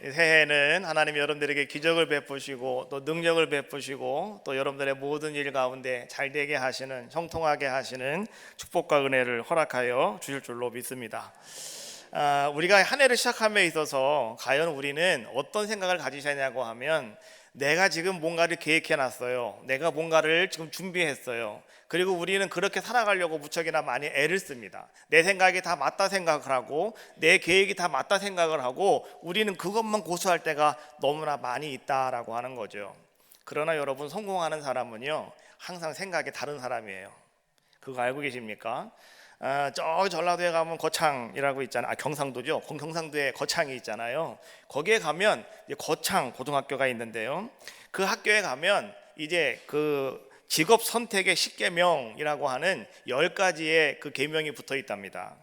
새해에는 하나님이 여러분들에게 기적을 베푸시고 또 능력을 베푸시고 또 여러분들의 모든 일 가운데 잘 되게 하시는, 형통하게 하시는 축복과 은혜를 허락하여 주실 줄로 믿습니다. 우리가 한 해를 시작함에 있어서 과연 우리는 어떤 생각을 가지시냐고 하면, 내가 지금 뭔가를 계획해 놨어요. 내가 뭔가를 지금 준비했어요. 그리고 우리는 그렇게 살아가려고 무척이나 많이 애를 씁니다. 내 생각이 다 맞다 생각을 하고 내 계획이 다 맞다 생각을 하고 우리는 그것만 고수할 때가 너무나 많이 있다라고 하는 거죠. 그러나 여러분, 성공하는 사람은요 항상 생각이 다른 사람이에요. 그거 알고 계십니까? 저기 전라도에 가면 거창이라고 있잖아요. 경상도죠. 경상도에 거창이 있잖아요. 거기에 가면 거창 고등학교가 있는데요, 그 학교에 가면 이제 그 직업 선택의 10계명이라고 하는 10가지의 그 계명이 붙어 있답니다.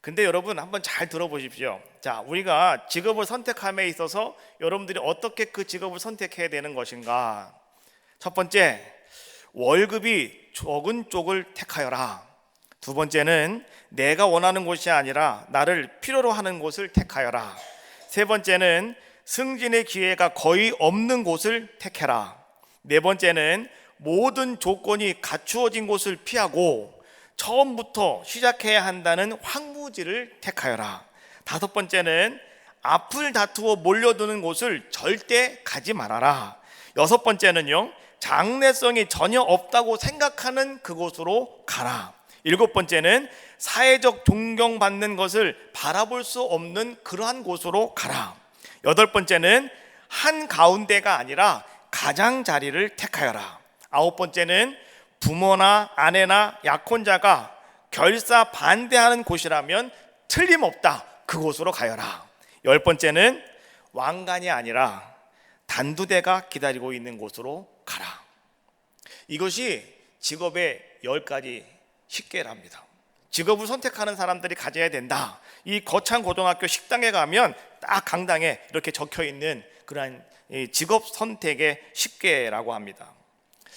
근데 여러분 한번 잘 들어보십시오. 자, 우리가 직업을 선택함에 있어서 여러분들이 어떻게 그 직업을 선택해야 되는 것인가? 첫 번째, 월급이 적은 쪽을 택하여라. 두 번째는 내가 원하는 곳이 아니라 나를 필요로 하는 곳을 택하여라. 세 번째는 승진의 기회가 거의 없는 곳을 택해라. 네 번째는 모든 조건이 갖추어진 곳을 피하고 처음부터 시작해야 한다는 황무지를 택하여라. 다섯 번째는 앞을 다투어 몰려드는 곳을 절대 가지 말아라. 여섯 번째는요, 장래성이 전혀 없다고 생각하는 그곳으로 가라. 일곱 번째는 사회적 존경받는 것을 바라볼 수 없는 그러한 곳으로 가라. 여덟 번째는 한 가운데가 아니라 가장자리를 택하여라. 아홉 번째는 부모나 아내나 약혼자가 결사 반대하는 곳이라면 틀림없다, 그곳으로 가여라. 열 번째는 왕관이 아니라 단두대가 기다리고 있는 곳으로 가라. 이것이 직업의 10가지 10계랍니다. 직업을 선택하는 사람들이 가져야 된다. 이 거창 고등학교 식당에 가면 딱 강당에 이렇게 적혀 있는 그러한 직업 선택의 10계라고 합니다.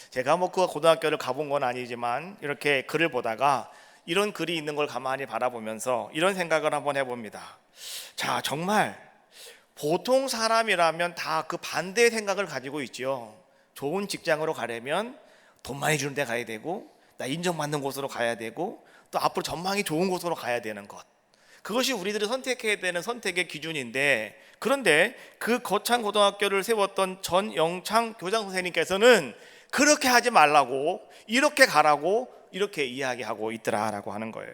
제가 그 고등학교를 가본 건 아니지만 이렇게 글을 보다가 이런 글이 있는 걸 가만히 바라보면서 이런 생각을 한번 해봅니다. 자, 정말 보통 사람이라면 다 그 반대의 생각을 가지고 있죠. 좋은 직장으로 가려면 돈 많이 주는 데 가야 되고, 나 인정받는 곳으로 가야 되고, 또 앞으로 전망이 좋은 곳으로 가야 되는 것, 그것이 우리들이 선택해야 되는 선택의 기준인데, 그런데 그 거창 고등학교를 세웠던 전영창 교장 선생님께서는 그렇게 하지 말라고, 이렇게 가라고 이렇게 이야기하고 있더라라고 하는 거예요.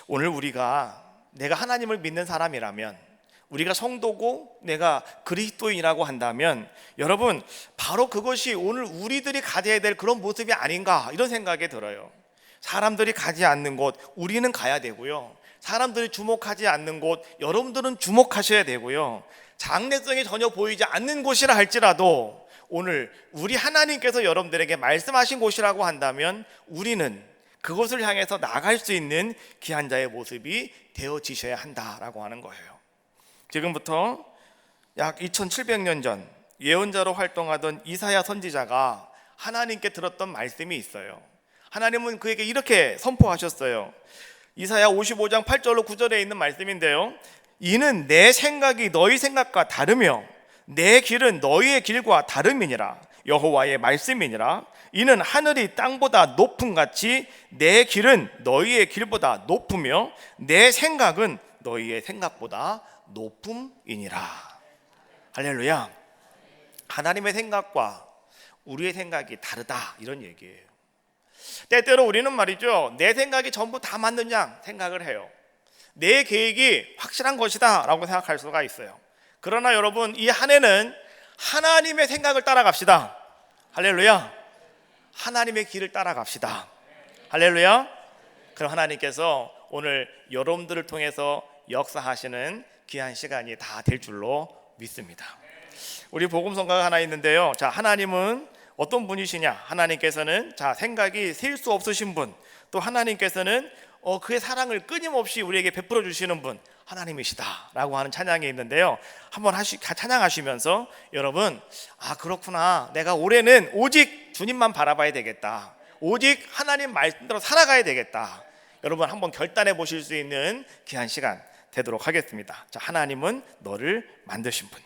오늘 우리가, 내가 하나님을 믿는 사람이라면, 우리가 성도고 내가 그리스도인이라고 한다면, 여러분 바로 그것이 오늘 우리들이 가져야 될 그런 모습이 아닌가, 이런 생각이 들어요. 사람들이 가지 않는 곳 우리는 가야 되고요, 사람들이 주목하지 않는 곳 여러분들은 주목하셔야 되고요, 장래성이 전혀 보이지 않는 곳이라 할지라도 오늘 우리 하나님께서 여러분들에게 말씀하신 곳이라고 한다면 우리는 그곳을 향해서 나갈 수 있는 귀한 자의 모습이 되어지셔야 한다라고 하는 거예요. 지금부터 약 2700년 전 예언자로 활동하던 이사야 선지자가 하나님께 들었던 말씀이 있어요. 하나님은 그에게 이렇게 선포하셨어요. 이사야 55장 8절로 9절에 있는 말씀인데요, 이는 내 생각이 너희 생각과 다르며 내 길은 너희의 길과 다름이니라. 여호와의 말씀이니라. 이는 하늘이 땅보다 높음같이 내 길은 너희의 길보다 높으며 내 생각은 너희의 생각보다 높음이니라. 할렐루야. 하나님의 생각과 우리의 생각이 다르다, 이런 얘기예요. 때때로 우리는 말이죠, 내 생각이 전부 다 맞는 양 생각을 해요. 내 계획이 확실한 것이다 라고 생각할 수가 있어요. 그러나 여러분, 이 한 해는 하나님의 생각을 따라갑시다. 할렐루야. 하나님의 길을 따라갑시다. 할렐루야. 그럼 하나님께서 오늘 여러분들을 통해서 역사하시는 귀한 시간이 다 될 줄로 믿습니다. 우리 복음성가가 하나 있는데요, 자, 하나님은 어떤 분이시냐? 하나님께서는 생각이 셀 수 없으신 분, 또 하나님께서는 그의 사랑을 끊임없이 우리에게 베풀어 주시는 분, 하나님이시다 라고 하는 찬양이 있는데요, 한번 찬양하시면서 여러분, 그렇구나, 내가 올해는 오직 주님만 바라봐야 되겠다, 오직 하나님 말씀대로 살아가야 되겠다, 여러분 한번 결단해 보실 수 있는 귀한 시간 되도록 하겠습니다. 자, 하나님은 너를 만드신 분.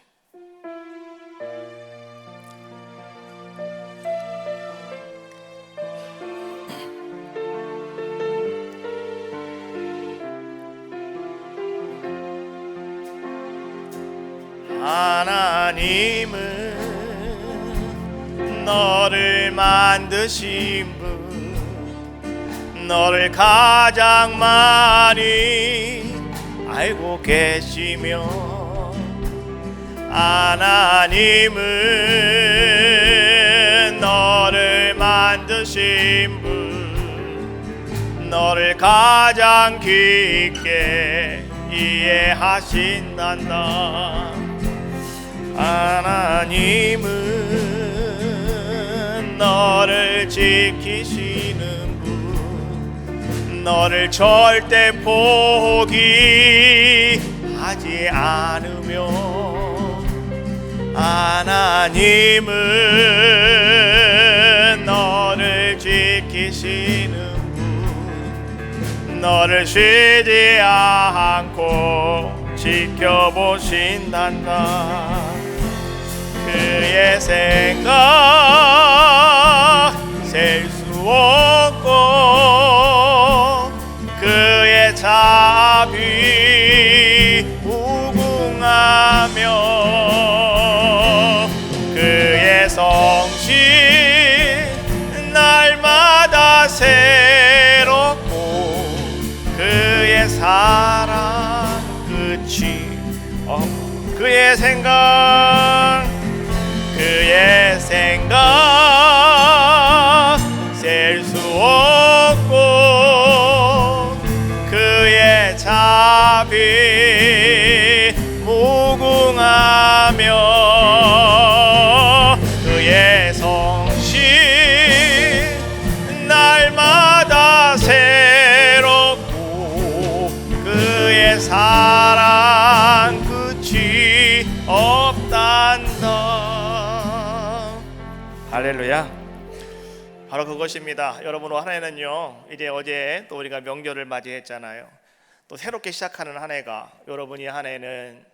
하나님은 너를 만드신 분, 너를 가장 많이 알고 계시며, 하나님은 너를 만드신 분, 너를 가장 깊게 이해하신단다. 하나님은 너를 지키시는 분, 너를 절대 포기하지 않으며, 하나님은 너를 지키시는 분, 너를 쉬지 않고 지켜보신단다. 그의 생각 셀 수 없고, 그의 자비 무궁하며, 그의 성실 날마다 새롭고, 그의 사랑 끝이 없고, 그의 생각 셀 수 없고, 그의 자비 무궁하며, 그의 성실 날마다 새롭고, 그의 사랑 끝이 없단다. 할렐루야. 바로 그것입니다. 여러분, 한 해는요, 이제 어제 또 우리가 명절을 맞이했잖아요. 또 새롭게 시작하는 한 해가, 여러분이 한 해는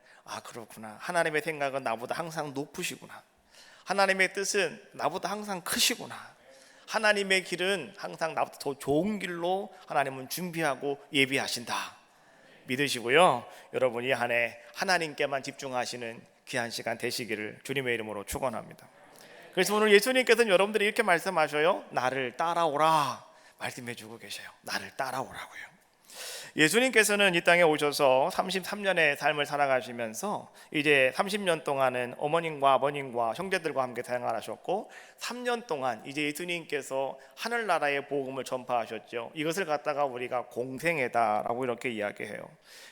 그렇구나, 하나님의 생각은 나보다 항상 높으시구나, 하나님의 뜻은 나보다 항상 크시구나, 하나님의 길은 항상 나보다 더 좋은 길로 하나님은 준비하고 예비하신다 믿으시고요, 여러분이 한 해 하나님께만 집중하시는 귀한 시간 되시기를 주님의 이름으로 축원합니다. 그래서 오늘 예수님께서는 여러분들이 이렇게 말씀하셔요. 나를 따라오라 말씀해 주고 계셔요. 나를 따라오라고요. 예수님께서는 이 땅에 오셔서 33년의 삶을 살아가시면서 이제 30년 동안은 어머님과 아버님과 형제들과 함께 생활하셨고, 3년 동안 이제 예수님께서 하늘나라의 복음을 전파하셨죠. 이것을 갖다가 우리가 공생애다라고 이렇게 이야기해요.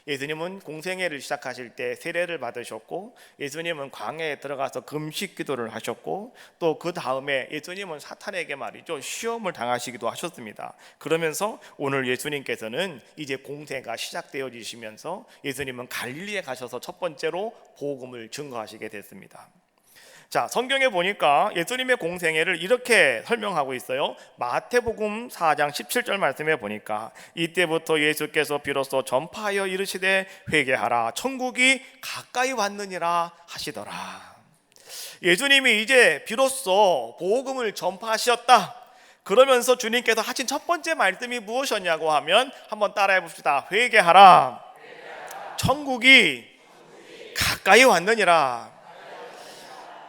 예수님은 공생애를 시작하실 때 세례를 받으셨고, 예수님은 광야에 들어가서 금식 기도를 하셨고, 또 그 다음에 예수님은 사탄에게 말이죠, 시험을 당하시기도 하셨습니다. 그러면서 오늘 예수님께서는 이제 공생애가 시작되어지시면서 예수님은 갈릴리에 가셔서 첫 번째로 복음을 증거하시게 됐습니다. 자, 성경에 보니까 예수님의 공생애를 이렇게 설명하고 있어요. 마태복음 4장 17절 말씀에 보니까 이때부터 예수께서 비로소 전파하여 이르시되 회개하라 천국이 가까이 왔느니라 하시더라. 예수님이 이제 비로소 복음을 전파하셨다. 그러면서 주님께서 하신 첫 번째 말씀이 무엇이었냐고 하면 한번 따라해 봅시다. 회개하라. 천국이 가까이 왔느니라.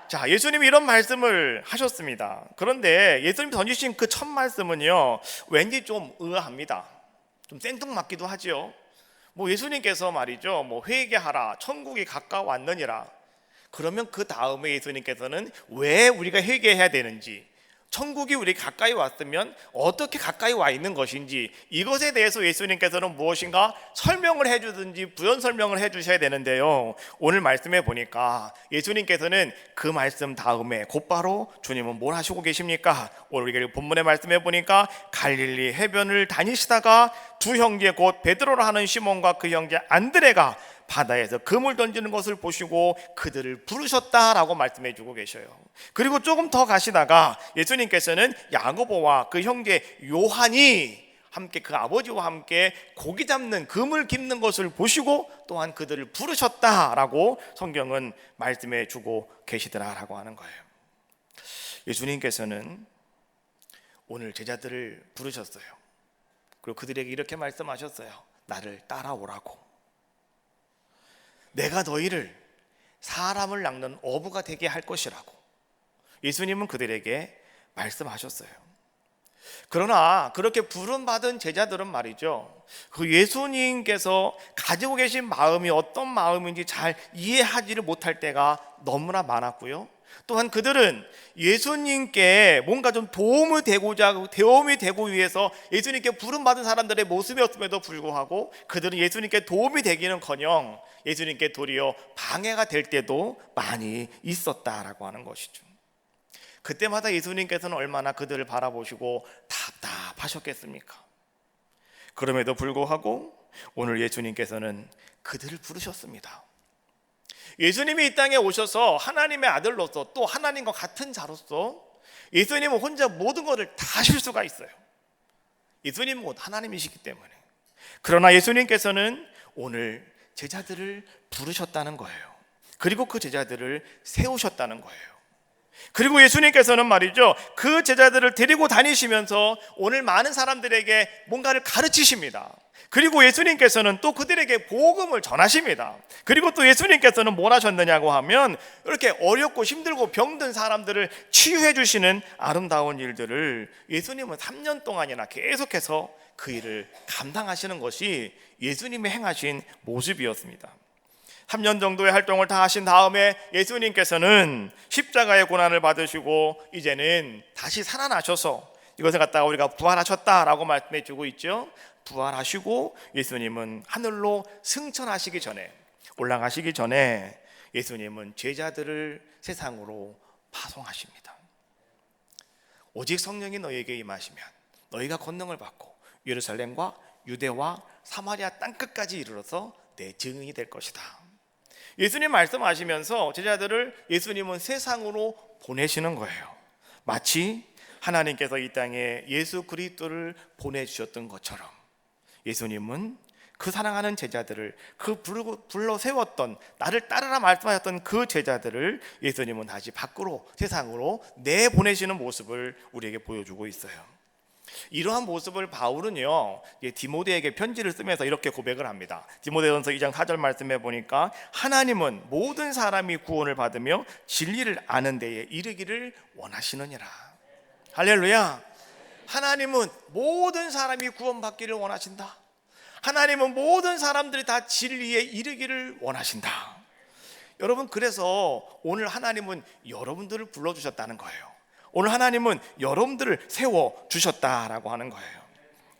자, 예수님이 이런 말씀을 하셨습니다. 그런데 예수님이 던지신 그 첫 말씀은요, 왠지 좀 의아합니다. 좀 생뚱맞기도 하죠. 예수님께서 말이죠, 회개하라, 천국이 가까웠느니라. 그러면 그 다음에 예수님께서는 왜 우리가 회개해야 되는지, 천국이 우리 가까이 왔으면 어떻게 가까이 와 있는 것인지, 이것에 대해서 예수님께서는 무엇인가 설명을 해주든지 부연 설명을 해주셔야 되는데요, 오늘 말씀에 보니까 예수님께서는 그 말씀 다음에 곧바로 주님은 뭘 하시고 계십니까? 오늘 우리 본문의 말씀에 보니까 갈릴리 해변을 다니시다가 두 형제 곧 베드로라 하는 시몬과 그 형제 안드레가 바다에서 그물 던지는 것을 보시고 그들을 부르셨다라고 말씀해 주고 계셔요. 그리고 조금 더 가시다가 예수님께서는 야고보와 그 형제 요한이 함께 그 아버지와 함께 고기 잡는 그물 깁는 것을 보시고 또한 그들을 부르셨다라고 성경은 말씀해 주고 계시더라라고 하는 거예요. 예수님께서는 오늘 제자들을 부르셨어요. 그리고 그들에게 이렇게 말씀하셨어요. 나를 따라오라고. 내가 너희를 사람을 낚는 어부가 되게 할 것이라고 예수님은 그들에게 말씀하셨어요. 그러나 그렇게 부름받은 제자들은 말이죠, 그 예수님께서 가지고 계신 마음이 어떤 마음인지 잘 이해하지를 못할 때가 너무나 많았고요. 또한 그들은 예수님께 뭔가 좀 도움이 되고 위해서 예수님께 부름받은 사람들의 모습이었음에도 불구하고 그들은 예수님께 도움이 되기는커녕 예수님께 도리어 방해가 될 때도 많이 있었다라고 하는 것이죠. 그때마다 예수님께서는 얼마나 그들을 바라보시고 답답하셨겠습니까? 그럼에도 불구하고 오늘 예수님께서는 그들을 부르셨습니다. 예수님이 이 땅에 오셔서 하나님의 아들로서 또 하나님과 같은 자로서 예수님은 혼자 모든 것을 다 하실 수가 있어요. 예수님은 곧 하나님이시기 때문에. 그러나 예수님께서는 오늘 제자들을 부르셨다는 거예요. 그리고 그 제자들을 세우셨다는 거예요. 그리고 예수님께서는 말이죠, 그 제자들을 데리고 다니시면서 오늘 많은 사람들에게 뭔가를 가르치십니다. 그리고 예수님께서는 또 그들에게 복음을 전하십니다. 그리고 또 예수님께서는 뭘 하셨느냐고 하면 이렇게 어렵고 힘들고 병든 사람들을 치유해 주시는 아름다운 일들을 예수님은 3년 동안이나 계속해서 그 일을 감당하시는 것이 예수님이 행하신 모습이었습니다. 3년 정도의 활동을 다 하신 다음에 예수님께서는 십자가의 고난을 받으시고 이제는 다시 살아나셔서 이것을 갖다가 우리가 부활하셨다라고 말씀해 주고 있죠. 부활하시고 예수님은 하늘로 승천하시기 전에, 올라가시기 전에 예수님은 제자들을 세상으로 파송하십니다. 오직 성령이 너희에게 임하시면 너희가 권능을 받고 예루살렘과 유대와 사마리아 땅끝까지 이르러서 내 증인이 될 것이다. 예수님 말씀하시면서 제자들을 예수님은 세상으로 보내시는 거예요. 마치 하나님께서 이 땅에 예수 그리스도를 보내주셨던 것처럼 예수님은 그 사랑하는 제자들을, 그 불러 세웠던, 나를 따르라 말씀하셨던 그 제자들을 예수님은 다시 밖으로 세상으로 내보내시는 모습을 우리에게 보여주고 있어요. 이러한 모습을 바울은요, 디모데에게 편지를 쓰면서 이렇게 고백을 합니다. 디모데전서 2장 4절 말씀해 보니까 하나님은 모든 사람이 구원을 받으며 진리를 아는 데에 이르기를 원하시느니라. 할렐루야. 하나님은 모든 사람이 구원받기를 원하신다. 하나님은 모든 사람들이 다 진리에 이르기를 원하신다. 여러분, 그래서 오늘 하나님은 여러분들을 불러주셨다는 거예요. 오늘 하나님은 여러분들을 세워주셨다라고 하는 거예요.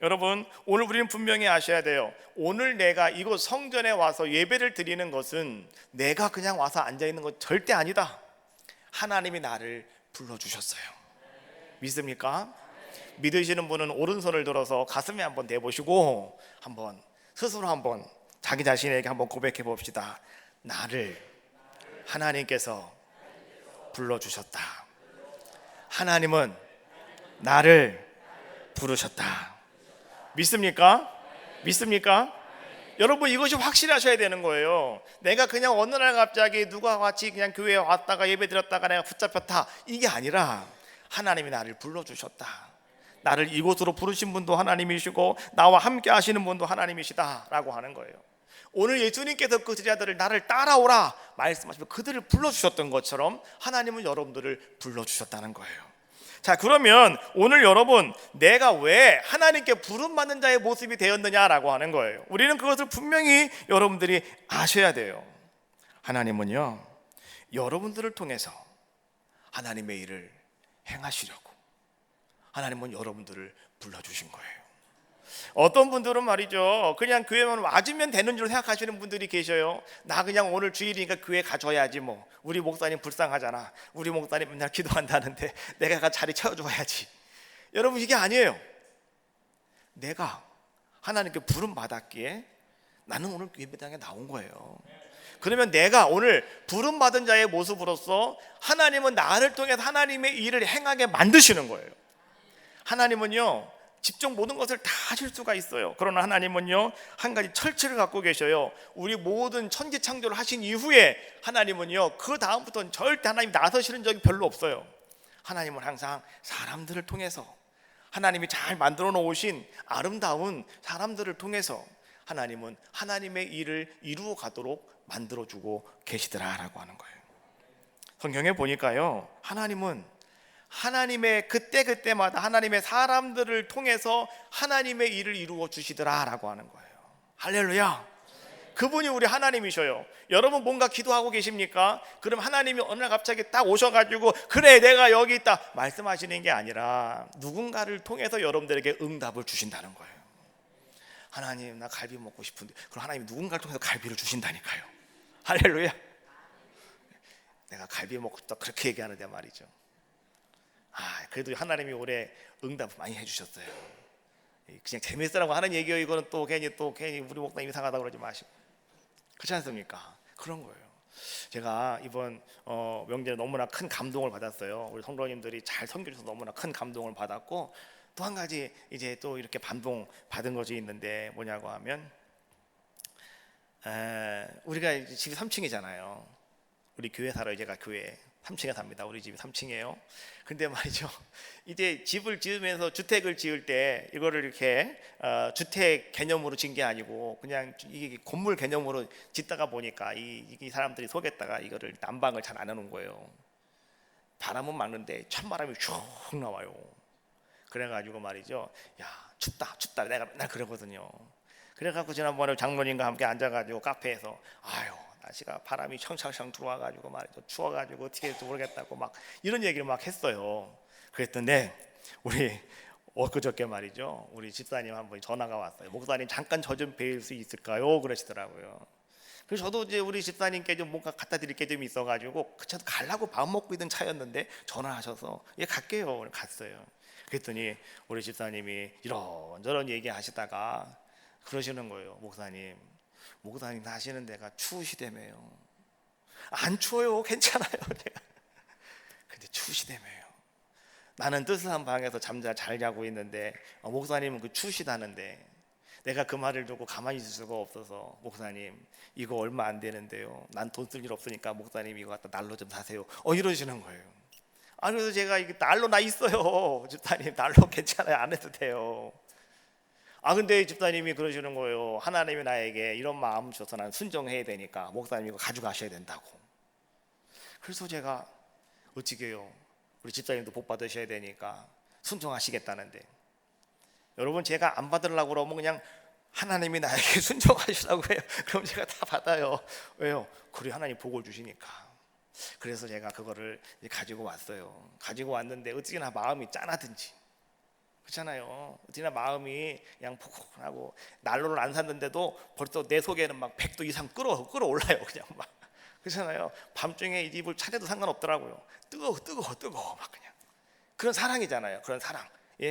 여러분, 오늘 우리는 분명히 아셔야 돼요. 오늘 내가 이곳 성전에 와서 예배를 드리는 것은 내가 그냥 와서 앉아있는 것 절대 아니다. 하나님이 나를 불러주셨어요. 믿습니까? 믿으시는 분은 오른손을 들어서 가슴에 한번 대보시고 한번 스스로 한번 자기 자신에게 한번 고백해 봅시다. 나를 하나님께서 불러주셨다. 하나님은 나를 부르셨다. 믿습니까? 믿습니까? 여러분, 이것이 확실하셔야 되는 거예요. 내가 그냥 어느 날 갑자기 누가 같이 그냥 교회에 왔다가 예배 드렸다가 내가 붙잡혔다, 이게 아니라 하나님이 나를 불러주셨다. 나를 이곳으로 부르신 분도 하나님이시고 나와 함께 하시는 분도 하나님이시다라고 하는 거예요. 오늘 예수님께서 그 제자들을 나를 따라오라 말씀하시면 그들을 불러주셨던 것처럼 하나님은 여러분들을 불러주셨다는 거예요. 자, 그러면 오늘 여러분, 내가 왜 하나님께 부름받는 자의 모습이 되었느냐라고 하는 거예요. 우리는 그것을 분명히 여러분들이 아셔야 돼요. 하나님은요, 여러분들을 통해서 하나님의 일을 행하시려고 하나님은 여러분들을 불러주신 거예요. 어떤 분들은 말이죠, 그냥 교회만 와주면 되는 줄 생각하시는 분들이 계셔요. 나 그냥 오늘 주일이니까 교회 가줘야지 뭐. 우리 목사님 불쌍하잖아. 우리 목사님 맨날 기도한다는데 내가 가 자리 채워줘야지. 여러분, 이게 아니에요. 내가 하나님께 부름 받았기에 나는 오늘 예배당에 나온 거예요. 그러면 내가 오늘 부름 받은 자의 모습으로서 하나님은 나를 통해서 하나님의 일을 행하게 만드시는 거예요. 하나님은요, 직접 모든 것을 다 하실 수가 있어요. 그러나 하나님은요, 한 가지 철칙을 갖고 계셔요. 우리 모든 천지창조를 하신 이후에 하나님은요, 그 다음부터는 절대 하나님 나서시는 적이 별로 없어요. 하나님은 항상 사람들을 통해서, 하나님이 잘 만들어 놓으신 아름다운 사람들을 통해서 하나님은 하나님의 일을 이루어 가도록 만들어주고 계시더라라고 하는 거예요. 성경에 보니까요, 하나님은 하나님의 그때그때마다 하나님의 사람들을 통해서 하나님의 일을 이루어 주시더라라고 하는 거예요. 할렐루야. 그분이 우리 하나님이셔요. 여러분 뭔가 기도하고 계십니까? 그럼 하나님이 어느 날 갑자기 딱 오셔가지고 그래 내가 여기 있다 말씀하시는 게 아니라 누군가를 통해서 여러분들에게 응답을 주신다는 거예요. 하나님 나 갈비 먹고 싶은데, 그럼 하나님이 누군가를 통해서 갈비를 주신다니까요. 할렐루야. 내가 갈비 먹고 싶다 그렇게 얘기하는데 말이죠. 그래도 하나님이 올해 응답 많이 해주셨어요. 그냥 재밌으라고 하는 얘기예요. 이거는 또 괜히 우리 목사님 이상하다고 그러지 마시고. 그렇지 않습니까? 그런 거예요. 제가 이번 명절에 너무나 큰 감동을 받았어요. 우리 성도님들이 잘 섬겨줘서 너무나 큰 감동을 받았고, 또 한 가지 이제 또 이렇게 감동 받은 것이 있는데 뭐냐고 하면, 우리가 이제 집이 3층이잖아요. 우리 교회 살아요. 제가 교회 3층에 삽니다. 우리 집이 3층이에요. 근데 말이죠, 이제 집을 지으면서 주택을 지을 때 이거를 이렇게 주택 개념으로 짓는 게 아니고 그냥 이게 건물 개념으로 짓다가 보니까 이 사람들이 속였다가 이거를 난방을 잘 안 해놓은 거예요. 바람은 막는데 찬바람이 쭉 나와요. 그래가지고 말이죠, 야 춥다 내가 맨날 그러거든요. 그래갖고 지난번에 장모님과 함께 앉아가지고 카페에서 날씨가 바람이 청창청 들어와가지고 말이죠, 추워가지고 어떻게 될지 모르겠다고 막 이런 얘기를 막 했어요. 그랬던데 우리 엊그저께 말이죠, 우리 집사님 한 분이 전화가 왔어요. 목사님 잠깐 저 좀 뵐 수 있을까요? 그러시더라고요. 그래서 저도 이제 우리 집사님께 좀 뭔가 갖다 드릴 게 좀 있어가지고 저도 가려고 밥 먹고 있던 차였는데 전화하셔서 예 갈게요. 갔어요. 그랬더니 우리 집사님이 이런저런 얘기하시다가 그러시는 거예요. 목사님 사시는 데가 추우시다며요. 안 추워요. 괜찮아요. 근데 추우시다며요. 나는 뜨뜻한 방에서 잘 자고 있는데 목사님은 그 추우시다는데, 내가 그 말을 듣고 가만히 있을 수가 없어서 목사님 이거 얼마 안 되는데요, 난 돈 쓸 일 없으니까 목사님 이거 갖다 난로 좀 사세요. 이러시는 거예요. 그래서 제가 이게 난로 나 있어요. 집사님 난로 괜찮아요. 안 해도 돼요. 근데 집사님이 그러시는 거예요. 하나님이 나에게 이런 마음 줘서 난 순종해야 되니까 목사님 이거 가져가셔야 된다고. 그래서 제가 어떻게 해요? 우리 집사님도 복 받으셔야 되니까 순종하시겠다는데, 여러분 제가 안 받으려고 그러면 그냥 하나님이 나에게 순종하시라고 해요. 그럼 제가 다 받아요. 왜요? 그래 하나님 복을 주시니까. 그래서 제가 그거를 가지고 왔어요. 가지고 왔는데 어찌나 마음이 짠하든지, 그렇잖아요. 어찌나 마음이 그냥 포근하고, 난로를 안 샀는데도 벌써 내 속에는 막 100도 이상 끌어올라요. 그냥 막, 그렇잖아요. 밤중에 이 집을 차려도 상관없더라고요. 뜨거워 막 그냥 그런 사랑이잖아요. 그런 사랑,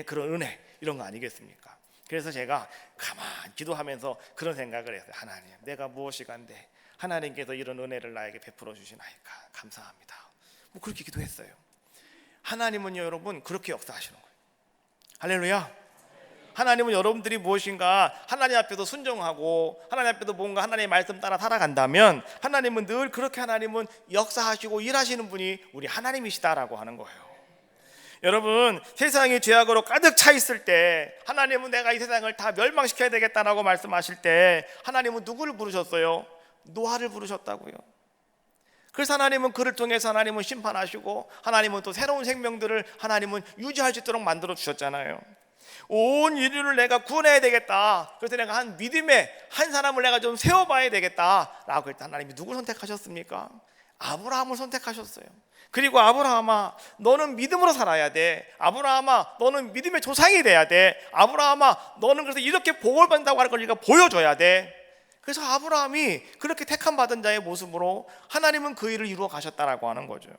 그런 은혜, 이런 거 아니겠습니까? 그래서 제가 가만히 기도하면서 그런 생각을 했어요. 하나님 내가 무엇이 간데 하나님께서 이런 은혜를 나에게 베풀어 주시나이까 감사합니다. 그렇게 기도했어요. 하나님은요 여러분 그렇게 역사하시는 거예요. 할렐루야. 하나님은 여러분들이 무엇인가 하나님 앞에서 순종하고 하나님 앞에서 뭔가 하나님의 말씀 따라 살아간다면 하나님은 늘 그렇게 하나님은 역사하시고 일하시는 분이 우리 하나님이시다라고 하는 거예요. 여러분 세상이 죄악으로 가득 차 있을 때 하나님은 내가 이 세상을 다 멸망시켜야 되겠다라고 말씀하실 때 하나님은 누구를 부르셨어요? 노아를 부르셨다고요. 그래서 하나님은 그를 통해서 하나님은 심판하시고 하나님은 또 새로운 생명들을 하나님은 유지할 수 있도록 만들어 주셨잖아요. 온 인류를 내가 구원해야 되겠다. 그래서 내가 한 믿음의 한 사람을 내가 좀 세워봐야 되겠다라고 했다. 하나님이 누굴 선택하셨습니까? 아브라함을 선택하셨어요. 그리고 아브라함아 너는 믿음으로 살아야 돼. 아브라함아 너는 믿음의 조상이 돼야 돼. 아브라함아 너는 그래서 이렇게 복을 받는다고 하는 걸 네가 보여줘야 돼. 그래서 아브라함이 그렇게 택함 받은 자의 모습으로 하나님은 그 일을 이루어 가셨다라고 하는 거죠.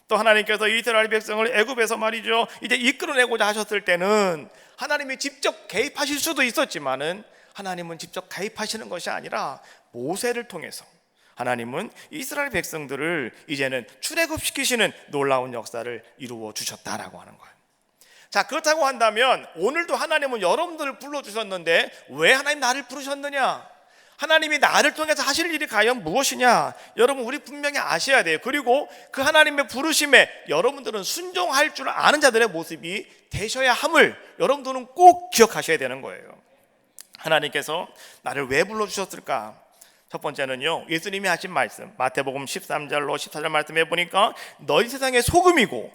또 하나님께서 이스라엘 백성을 애굽에서 말이죠 이제 이끌어내고자 하셨을 때는 하나님이 직접 개입하실 수도 있었지만은 하나님은 직접 개입하시는 것이 아니라 모세를 통해서 하나님은 이스라엘 백성들을 이제는 출애굽시키시는 놀라운 역사를 이루어 주셨다라고 하는 거예요. 자, 그렇다고 한다면 오늘도 하나님은 여러분들을 불러주셨는데 왜 하나님 나를 부르셨느냐? 하나님이 나를 통해서 하실 일이 과연 무엇이냐? 여러분, 우리 분명히 아셔야 돼요. 그리고 그 하나님의 부르심에 여러분들은 순종할 줄 아는 자들의 모습이 되셔야 함을 여러분들은 꼭 기억하셔야 되는 거예요. 하나님께서 나를 왜 불러주셨을까? 첫 번째는요, 예수님이 하신 말씀, 마태복음 13절로 14절 말씀해 보니까 너희 세상의 소금이고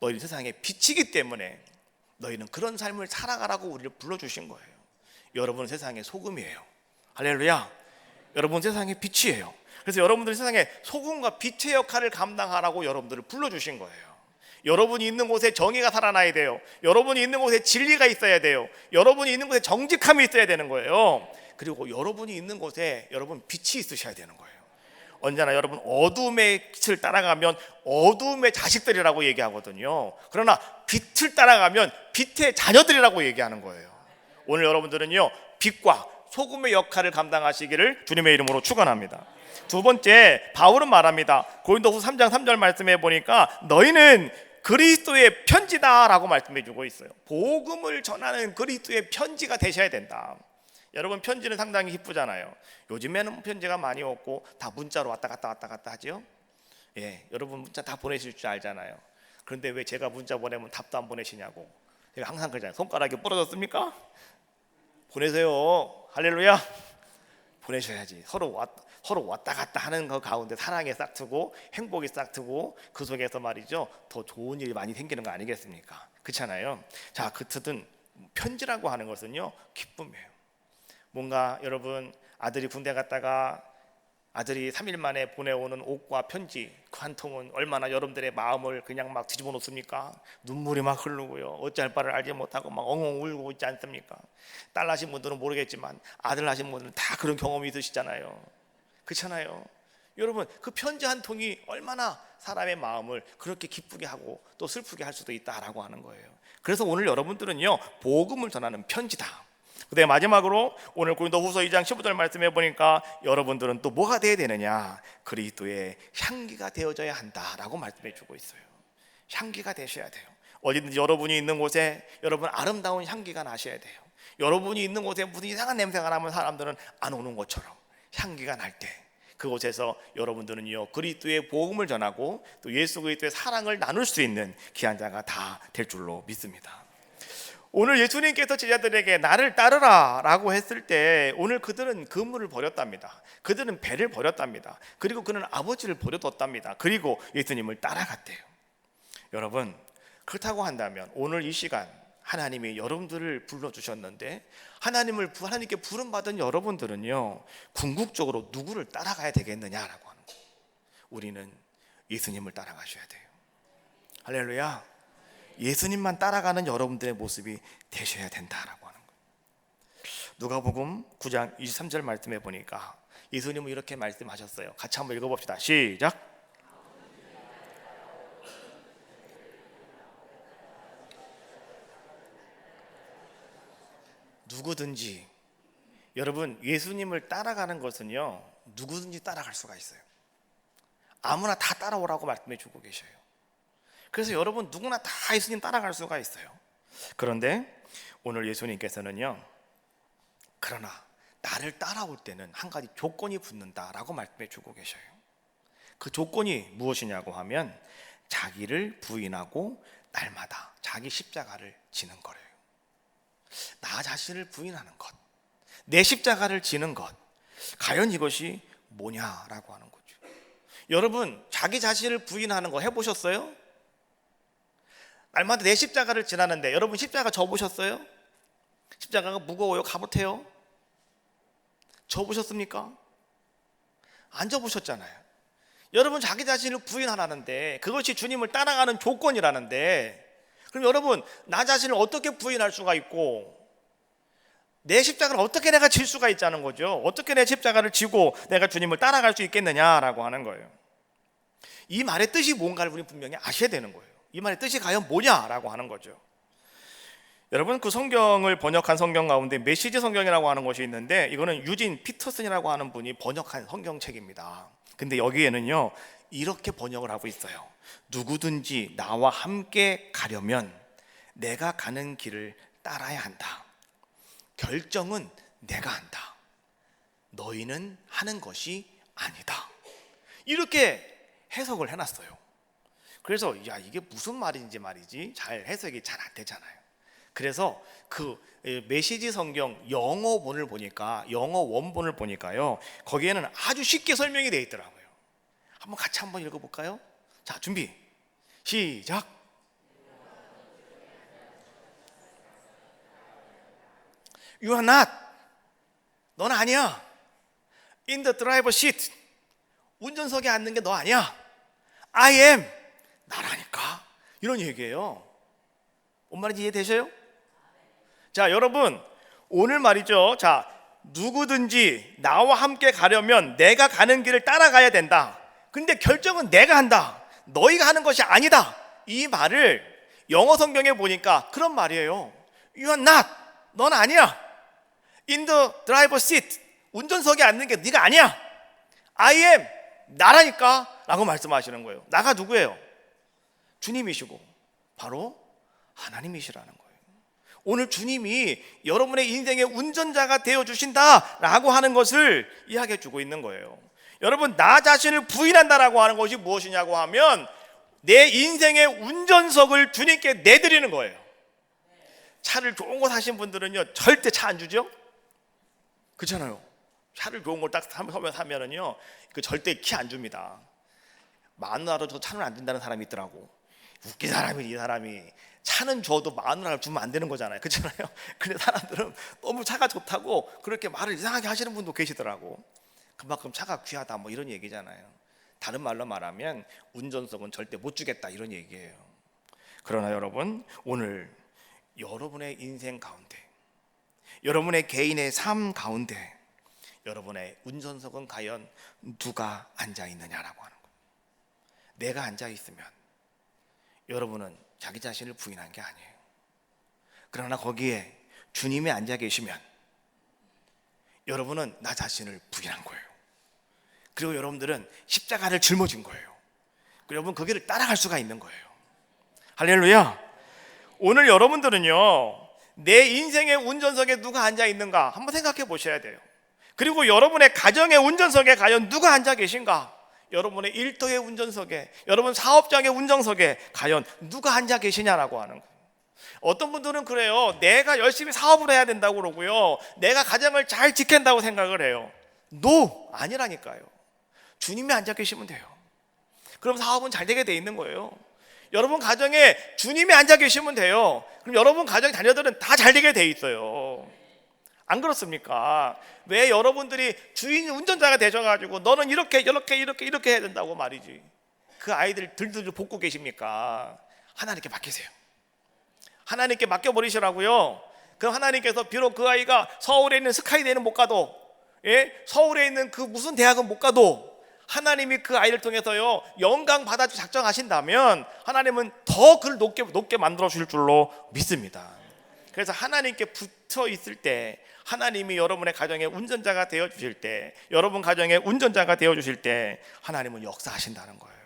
너희 세상의 빛이기 때문에 너희는 그런 삶을 살아가라고 우리를 불러주신 거예요. 여러분은 세상의 소금이에요. 할렐루야. 여러분 세상의 빛이에요. 그래서 여러분들이 세상에 소금과 빛의 역할을 감당하라고 여러분들을 불러주신 거예요. 여러분이 있는 곳에 정의가 살아나야 돼요. 여러분이 있는 곳에 진리가 있어야 돼요. 여러분이 있는 곳에 정직함이 있어야 되는 거예요. 그리고 여러분이 있는 곳에 여러분 빛이 있으셔야 되는 거예요. 언제나 여러분 어둠의 빛을 따라가면 어둠의 자식들이라고 얘기하거든요. 그러나 빛을 따라가면 빛의 자녀들이라고 얘기하는 거예요. 오늘 여러분들은요, 빛과 소금의 역할을 감당하시기를 주님의 이름으로 축원합니다. 두 번째, 바울은 말합니다. 고린도후서 3장 3절 말씀해 보니까 너희는 그리스도의 편지다라고 말씀해 주고 있어요. 복음을 전하는 그리스도의 편지가 되셔야 된다. 여러분, 편지는 상당히 기쁘잖아요. 요즘에는 편지가 많이 없고 다 문자로 왔다 갔다 하죠. 예, 여러분 문자 다 보내실 줄 알잖아요. 그런데 왜 제가 문자 보내면 답도 안 보내시냐고. 제가 항상 그러잖아요. 손가락이 부러졌습니까? 보내세요. 할렐루야. 보내셔야지. 서로 왔다 갔다 하는 그 가운데 사랑이 싹트고 행복이 싹트고 그 속에서 말이죠, 더 좋은 일이 많이 생기는 거 아니겠습니까? 그렇잖아요. 자, 그렇든 편지라고 하는 것은요, 기쁨이에요. 뭔가 여러분, 아들이 군대 갔다가 아들이 3일 만에 보내오는 옷과 편지 그 한 통은 얼마나 여러분들의 마음을 그냥 막 뒤집어 놓습니까? 눈물이 막 흐르고요, 어찌할 바를 알지 못하고 막 엉엉 울고 있지 않습니까? 딸 하신 분들은 모르겠지만 아들 하신 분들은 다 그런 경험이 있으시잖아요. 그렇잖아요. 여러분, 그 편지 한 통이 얼마나 사람의 마음을 그렇게 기쁘게 하고 또 슬프게 할 수도 있다라고 하는 거예요. 그래서 오늘 여러분들은요, 복음을 전하는 편지다. 그다음에 마지막으로 오늘 고린도후서 2장 15절 말씀해 보니까 여러분들은 또 뭐가 되어야 되느냐? 그리스도의 향기가 되어져야 한다라고 말씀해 주고 있어요. 향기가 되셔야 돼요. 어디든지 여러분이 있는 곳에 여러분 아름다운 향기가 나셔야 돼요. 여러분이 있는 곳에 무슨 이상한 냄새가 나면 사람들은 안 오는 것처럼 향기가 날 때 그곳에서 여러분들은요, 그리스도의 복음을 전하고 또 예수 그리스도의 사랑을 나눌 수 있는 귀한 자가 다 될 줄로 믿습니다. 오늘 예수님께서 제자들에게 나를 따르라 라고 했을 때 오늘 그들은 그물을 버렸답니다. 그들은 배를 버렸답니다. 그리고 그는 아버지를 버려뒀답니다. 그리고 예수님을 따라갔대요. 여러분, 그렇다고 한다면 오늘 이 시간 하나님이 여러분들을 불러주셨는데 하나님께 부름받은 여러분들은요, 궁극적으로 누구를 따라가야 되겠느냐라고 하는 거예요. 우리는 예수님을 따라가셔야 돼요. 할렐루야. 예수님만 따라가는 여러분들의 모습이 되셔야 된다라고 하는 거예요. 누가복음 9장 23절 말씀해 보니까 예수님은 이렇게 말씀하셨어요. 같이 한번 읽어봅시다. 시작. 누구든지, 여러분, 예수님을 따라가는 것은요, 누구든지 따라갈 수가 있어요. 아무나 다 따라오라고 말씀해 주고 계셔요. 그래서 여러분 누구나 다 예수님 따라갈 수가 있어요. 그런데 오늘 예수님께서는요, 그러나 나를 따라올 때는 한 가지 조건이 붙는다라고 말씀해 주고 계셔요. 그 조건이 무엇이냐고 하면 자기를 부인하고 날마다 자기 십자가를 지는 거래요. 나 자신을 부인하는 것, 내 십자가를 지는 것, 과연 이것이 뭐냐라고 하는 거죠. 여러분, 자기 자신을 부인하는 거 해보셨어요? 날마다 내 십자가를 지나는데 여러분 십자가 져보셨어요? 십자가가 무거워요? 가봇해요? 져보셨습니까? 안 져보셨잖아요. 여러분 자기 자신을 부인하라는데 그것이 주님을 따라가는 조건이라는데, 그럼 여러분 나 자신을 어떻게 부인할 수가 있고 내 십자가를 어떻게 내가 질 수가 있자는 거죠. 어떻게 내 십자가를 지고 내가 주님을 따라갈 수 있겠느냐라고 하는 거예요. 이 말의 뜻이 뭔가를 우리 분명히 아셔야 되는 거예요. 이 말의 뜻이 과연 뭐냐라고 하는 거죠. 여러분, 그 성경을 번역한 성경 가운데 메시지 성경이라고 하는 것이 있는데 이거는 유진 피터슨이라고 하는 분이 번역한 성경책입니다. 근데 여기에는요 이렇게 번역을 하고 있어요. 누구든지 나와 함께 가려면 내가 가는 길을 따라야 한다. 결정은 내가 한다. 너희는 하는 것이 아니다. 이렇게 해석을 해놨어요. 그래서 야, 이게 무슨 말인지 말이지 잘 해석이 잘 안 되잖아요. 그래서 그 메시지 성경 영어본을 보니까, 영어 원본을 보니까요, 거기에는 아주 쉽게 설명이 되어 있더라고요. 한번 같이 한번 읽어볼까요? 자, 준비 시작. You are not, 넌 아니야. In the driver's seat, 운전석에 앉는 게 너 아니야. I am, 나라니까. 이런 얘기예요. 뭔 말인지 이해되셔요? 자, 여러분, 오늘 말이죠. 자, 누구든지 나와 함께 가려면 내가 가는 길을 따라가야 된다. 근데 결정은 내가 한다. 너희가 하는 것이 아니다. 이 말을 영어 성경에 보니까 그런 말이에요. You are not, 넌 아니야. In the driver's seat, 운전석에 앉는 게 네가 아니야. I am, 나라니까 라고 말씀하시는 거예요. 나가 누구예요? 주님이시고 바로 하나님이시라는 거예요. 오늘 주님이 여러분의 인생의 운전자가 되어주신다라고 하는 것을 이야기해 주고 있는 거예요. 여러분, 나 자신을 부인한다라고 하는 것이 무엇이냐고 하면 내 인생의 운전석을 주님께 내드리는 거예요. 차를 좋은 거 사신 분들은요, 절대 차 안 주죠? 그렇잖아요. 차를 좋은 걸 딱 사면은요, 그 절대 키 안 줍니다. 마누라도 저 차는 안 준다는 사람이 있더라고. 웃긴 사람이, 이 사람이. 차는 줘도 마누라를 주면 안 되는 거잖아요. 그렇잖아요. 근데 사람들은 너무 차가 좋다고 그렇게 말을 이상하게 하시는 분도 계시더라고. 그만큼 차가 귀하다 뭐 이런 얘기잖아요. 다른 말로 말하면 운전석은 절대 못 주겠다 이런 얘기예요. 그러나 여러분, 오늘 여러분의 인생 가운데, 여러분의 개인의 삶 가운데 여러분의 운전석은 과연 누가 앉아 있느냐라고 하는 거예요. 내가 앉아 있으면 여러분은 자기 자신을 부인한 게 아니에요. 그러나 거기에 주님이 앉아 계시면 여러분은 나 자신을 부인한 거예요. 그리고 여러분들은 십자가를 짊어진 거예요. 그리고 여러분 거기를 따라갈 수가 있는 거예요. 할렐루야. 오늘 여러분들은요, 내 인생의 운전석에 누가 앉아 있는가 한번 생각해 보셔야 돼요. 그리고 여러분의 가정의 운전석에 과연 누가 앉아 계신가? 여러분의 일터의 운전석에, 여러분 사업장의 운전석에 과연 누가 앉아 계시냐라고 하는 거예요. 어떤 분들은 그래요. 내가 열심히 사업을 해야 된다고 그러고요, 내가 가정을 잘 지킨다고 생각을 해요. 노! 아니라니까요. 주님이 앉아 계시면 돼요. 그럼 사업은 잘 되게 돼 있는 거예요. 여러분 가정에 주님이 앉아 계시면 돼요. 그럼 여러분 가정 자녀들은 다 잘 되게 돼 있어요. 안 그렇습니까? 왜 여러분들이 주인 운전자가 되셔가지고 너는 이렇게 해야 된다고 말이지, 그 아이들 들들 볶고 계십니까? 하나님께 맡기세요. 하나님께 맡겨버리시라고요. 그럼 하나님께서 비록 그 아이가 서울에 있는 스카이대는 못 가도, 서울에 있는 그 무슨 대학은 못 가도 하나님이 그 아이를 통해서요 영광 받아주 작정하신다면 하나님은 더 그를 높게 만들어 주실 줄로 믿습니다. 그래서 하나님께 붙어 있을 때, 하나님이 여러분의 가정의 운전자가 되어 주실 때, 여러분 가정의 운전자가 되어 주실 때 하나님은 역사하신다는 거예요.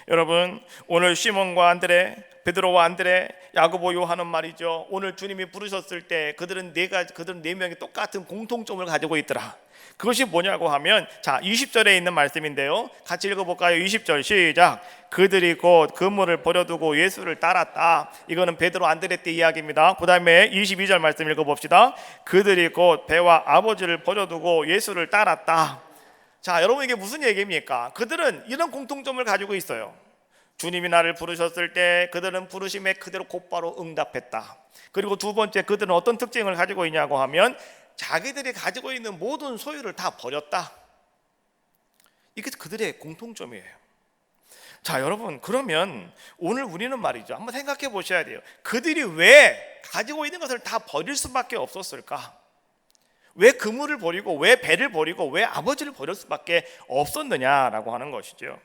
여러분, 오늘 시몬과 안드레, 베드로와 안드레, 야고보, 요한은 말이죠, 오늘 주님이 부르셨을 때 그들은 네 명이 똑같은 공통점을 가지고 있더라. 그것이 뭐냐고 하면, 자, 20절에 있는 말씀인데요, 같이 읽어볼까요? 20절 시작. 그들이 곧 그물을 버려두고 예수를 따랐다. 이거는 베드로 안드레 때 이야기입니다. 그 다음에 22절 말씀 읽어봅시다. 그들이 곧 배와 아버지를 버려두고 예수를 따랐다. 자, 여러분, 이게 무슨 얘기입니까? 그들은 이런 공통점을 가지고 있어요. 주님이 나를 부르셨을 때 그들은 부르심에 그대로 곧바로 응답했다. 그리고 두 번째, 그들은 어떤 특징을 가지고 있냐고 하면 자기들이 가지고 있는 모든 소유를 다 버렸다. 이게 그들의 공통점이에요. 자, 여러분, 그러면 오늘 우리는 말이죠, 한번 생각해 보셔야 돼요. 그들이 왜 가지고 있는 것을 다 버릴 수밖에 없었을까? 왜 그물을 버리고, 왜 배를 버리고, 왜 아버지를 버릴 수밖에 없었느냐라고 하는 것이죠.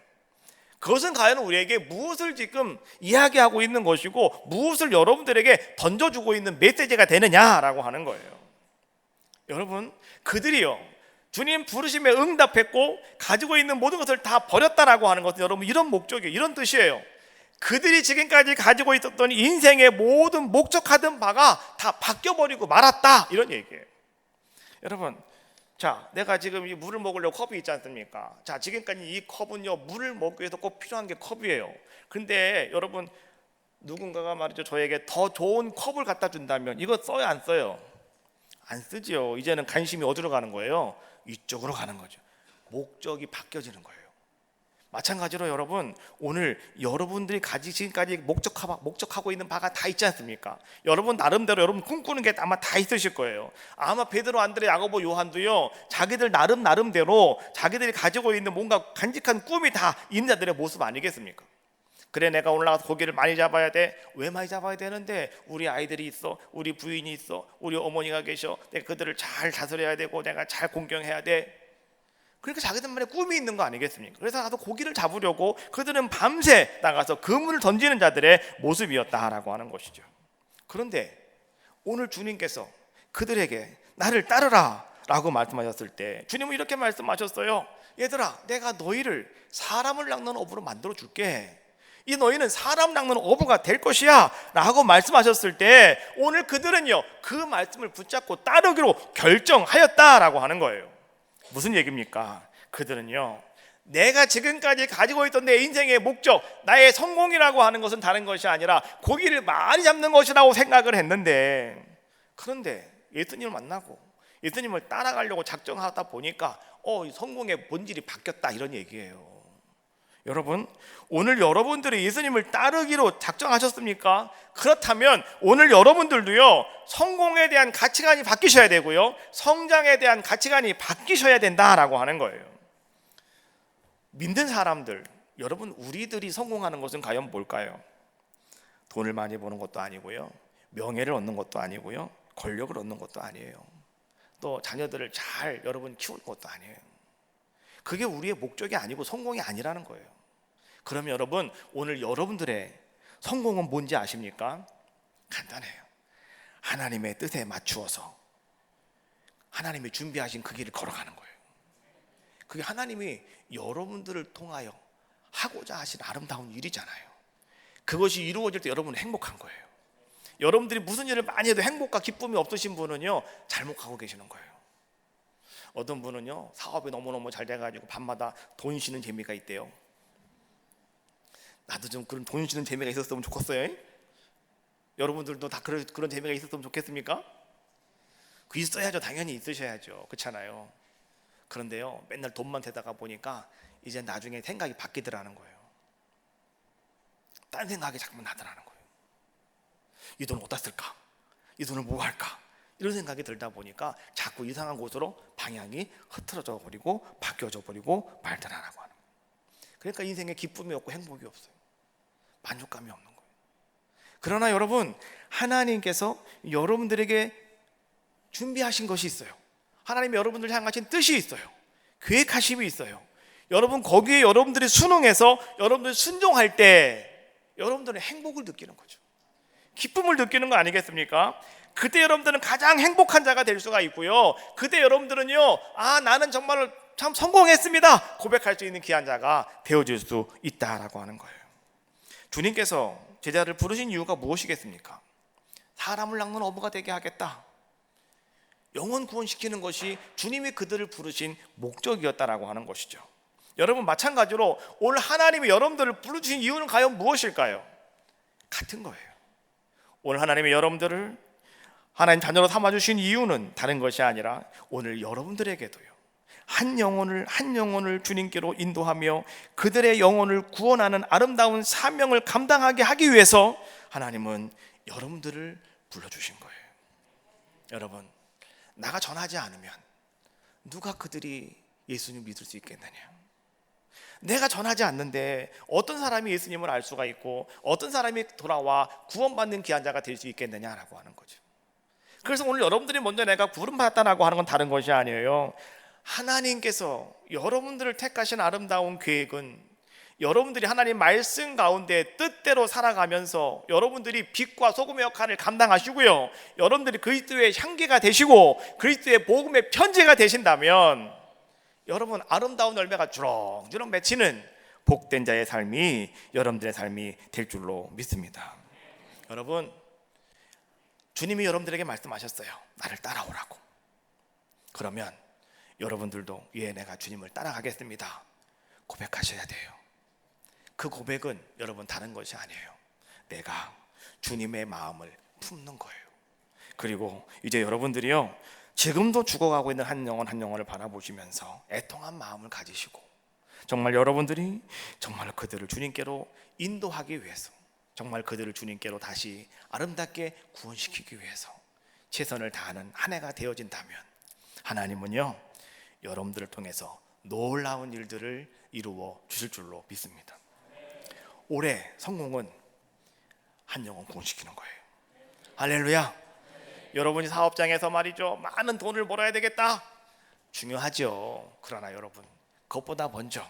그것은 과연 우리에게 무엇을 지금 이야기하고 있는 것이고, 무엇을 여러분들에게 던져주고 있는 메시지가 되느냐라고 하는 거예요. 여러분, 그들이요, 주님 부르심에 응답했고 가지고 있는 모든 것을 다 버렸다라고 하는 것은 여러분 이런 목적이에요. 이런 뜻이에요. 그들이 지금까지 가지고 있었던 인생의 모든 목적하던 바가 다 바뀌어버리고 말았다, 이런 얘기예요. 여러분, 자, 내가 지금 이 물을 먹으려고 컵이 있지 않습니까? 자, 지금까지 이 컵은요, 물을 먹기 위해서 꼭 필요한 게 컵이에요. 근데 여러분, 누군가가 말이죠, 저에게 더 좋은 컵을 갖다 준다면 이거 써요, 안 써요? 안 쓰지요. 이제는 관심이 어디로 가는 거예요? 이쪽으로 가는 거죠. 목적이 바뀌어지는 거예요. 마찬가지로 여러분, 오늘 여러분들이 지금까지 목적하고 있는 바가 다 있지 않습니까? 여러분 나름대로 여러분 꿈꾸는 게 아마 다 있으실 거예요. 아마 베드로, 안드레, 야고보, 요한도요, 자기들 나름대로 자기들이 가지고 있는 뭔가 간직한 꿈이 다 있는 자들의 모습 아니겠습니까? 그래, 내가 올라가서 고기를 많이 잡아야 돼. 왜 많이 잡아야 되는데? 우리 아이들이 있어, 우리 부인이 있어, 우리 어머니가 계셔. 내가 그들을 잘 다스려야 되고 내가 잘 공경해야 돼. 그러니까 자기들만의 꿈이 있는 거 아니겠습니까? 그래서 나도 고기를 잡으려고 그들은 밤새 나가서 그물을 던지는 자들의 모습이었다라고 하는 것이죠. 그런데 오늘 주님께서 그들에게 나를 따르라 라고 말씀하셨을 때 주님은 이렇게 말씀하셨어요. 얘들아, 내가 너희를 사람을 낚는 어부로 만들어 줄게. 이 너희는 사람 낚는 어부가 될 것이야 라고 말씀하셨을 때 오늘 그들은요, 그 말씀을 붙잡고 따르기로 결정하였다라고 하는 거예요. 무슨 얘기입니까? 그들은요, 내가 지금까지 가지고 있던 내 인생의 목적, 나의 성공이라고 하는 것은 다른 것이 아니라 고기를 많이 잡는 것이라고 생각을 했는데, 그런데 예수님을 만나고 예수님을 따라가려고 작정하다 보니까 성공의 본질이 바뀌었다, 이런 얘기예요. 여러분, 오늘 여러분들이 예수님을 따르기로 작정하셨습니까? 그렇다면 오늘 여러분들도요, 성공에 대한 가치관이 바뀌셔야 되고요, 성장에 대한 가치관이 바뀌셔야 된다라고 하는 거예요. 믿는 사람들, 여러분, 우리들이 성공하는 것은 과연 뭘까요? 돈을 많이 버는 것도 아니고요, 명예를 얻는 것도 아니고요, 권력을 얻는 것도 아니에요. 또 자녀들을 잘 여러분 키우는 것도 아니에요. 그게 우리의 목적이 아니고 성공이 아니라는 거예요. 그러면 여러분, 오늘 여러분들의 성공은 뭔지 아십니까? 간단해요. 하나님의 뜻에 맞추어서 하나님이 준비하신 그 길을 걸어가는 거예요. 그게 하나님이 여러분들을 통하여 하고자 하신 아름다운 일이잖아요. 그것이 이루어질 때 여러분은 행복한 거예요. 여러분들이 무슨 일을 많이 해도 행복과 기쁨이 없으신 분은요, 잘못 가고 계시는 거예요. 어떤 분은요, 사업이 너무너무 잘 돼가지고 밤마다 돈 쉬는 재미가 있대요. 나도 좀 그런 돈 쉬는 재미가 있었으면 좋겠어요. 여러분들도 다 그런 재미가 있었으면 좋겠습니까? 그 있어야죠. 당연히 있으셔야죠. 그렇잖아요. 그런데요, 맨날 돈만 대다가 보니까 이제 나중에 생각이 바뀌더라는 거예요. 딴 생각이 자꾸만 나더라는 거예요. 이 돈을 어디다 쓸까? 이 돈을 뭐 할까? 이런 생각이 들다 보니까 자꾸 이상한 곳으로 방향이 흐트러져 버리고 바뀌어져 버리고 말더라라고 하는 거예요. 그러니까 인생에 기쁨이 없고 행복이 없어요. 만족감이 없는 거예요. 그러나 여러분, 하나님께서 여러분들에게 준비하신 것이 있어요. 하나님이 여러분들을 향하신 뜻이 있어요. 계획하심이 있어요. 여러분, 거기에 여러분들이 순응해서 여러분들이 순종할 때 여러분들은 행복을 느끼는 거죠. 기쁨을 느끼는 거 아니겠습니까? 그때 여러분들은 가장 행복한 자가 될 수가 있고요, 그때 여러분들은요, 나는 정말 참 성공했습니다 고백할 수 있는 귀한 자가 되어질 수 있다라고 하는 거예요. 주님께서 제자를 부르신 이유가 무엇이겠습니까? 사람을 낚는 어부가 되게 하겠다, 영혼 구원시키는 것이 주님이 그들을 부르신 목적이었다라고 하는 것이죠. 여러분, 마찬가지로 오늘 하나님이 여러분들을 부르신 이유는 과연 무엇일까요? 같은 거예요. 오늘 하나님이 여러분들을 하나님 자녀로 삼아주신 이유는 다른 것이 아니라 오늘 여러분들에게도요, 한 영혼을 주님께로 인도하며 그들의 영혼을 구원하는 아름다운 사명을 감당하게 하기 위해서 하나님은 여러분들을 불러주신 거예요. 여러분, 나가 전하지 않으면 누가 그들이 예수님을 믿을 수 있겠느냐? 내가 전하지 않는데 어떤 사람이 예수님을 알 수가 있고 어떤 사람이 돌아와 구원받는 귀한 자가 될 수 있겠느냐라고 하는 거죠. 그래서 오늘 여러분들이 먼저 내가 구원받았다라고 하는 건 다른 것이 아니에요. 하나님께서 여러분들을 택하신 아름다운 계획은 여러분들이 하나님 말씀 가운데 뜻대로 살아가면서 여러분들이 빛과 소금의 역할을 감당하시고요, 여러분들이 그리스도의 향기가 되시고 그리스도의 복음의 편지가 되신다면 여러분, 아름다운 열매가 주렁주렁 맺히는 복된 자의 삶이 여러분들의 삶이 될 줄로 믿습니다. 여러분, 주님이 여러분들에게 말씀하셨어요. 나를 따라오라고. 그러면 여러분들도 예, 내가 주님을 따라가겠습니다 고백하셔야 돼요. 그 고백은 여러분 다른 것이 아니에요. 내가 주님의 마음을 품는 거예요. 그리고 이제 여러분들이요, 지금도 죽어가고 있는 한 영혼 한 영혼을 바라보시면서 애통한 마음을 가지시고 정말 여러분들이 정말 그들을 주님께로 인도하기 위해서, 정말 그들을 주님께로 다시 아름답게 구원시키기 위해서 최선을 다하는 한 해가 되어진다면 하나님은요, 여러분들을 통해서 놀라운 일들을 이루어 주실 줄로 믿습니다. 올해 성공은 한 영혼 구원시키는 거예요. 할렐루야. 여러분이 사업장에서 말이죠, 많은 돈을 벌어야 되겠다, 중요하죠. 그러나 여러분, 그것보다 먼저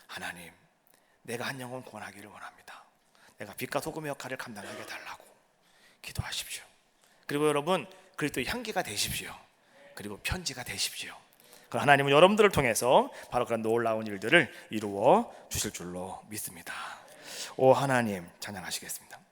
하나님, 내가 한 영혼 구원하기를 원합니다. 내가 빛과 소금의 역할을 감당하게 해달라고 기도하십시오. 그리고 여러분, 그리스도의 향기가 되십시오. 그리고 편지가 되십시오. 그럼 하나님은 여러분들을 통해서 바로 그런 놀라운 일들을 이루어 주실 줄로 믿습니다. 오 하나님, 찬양하시겠습니다.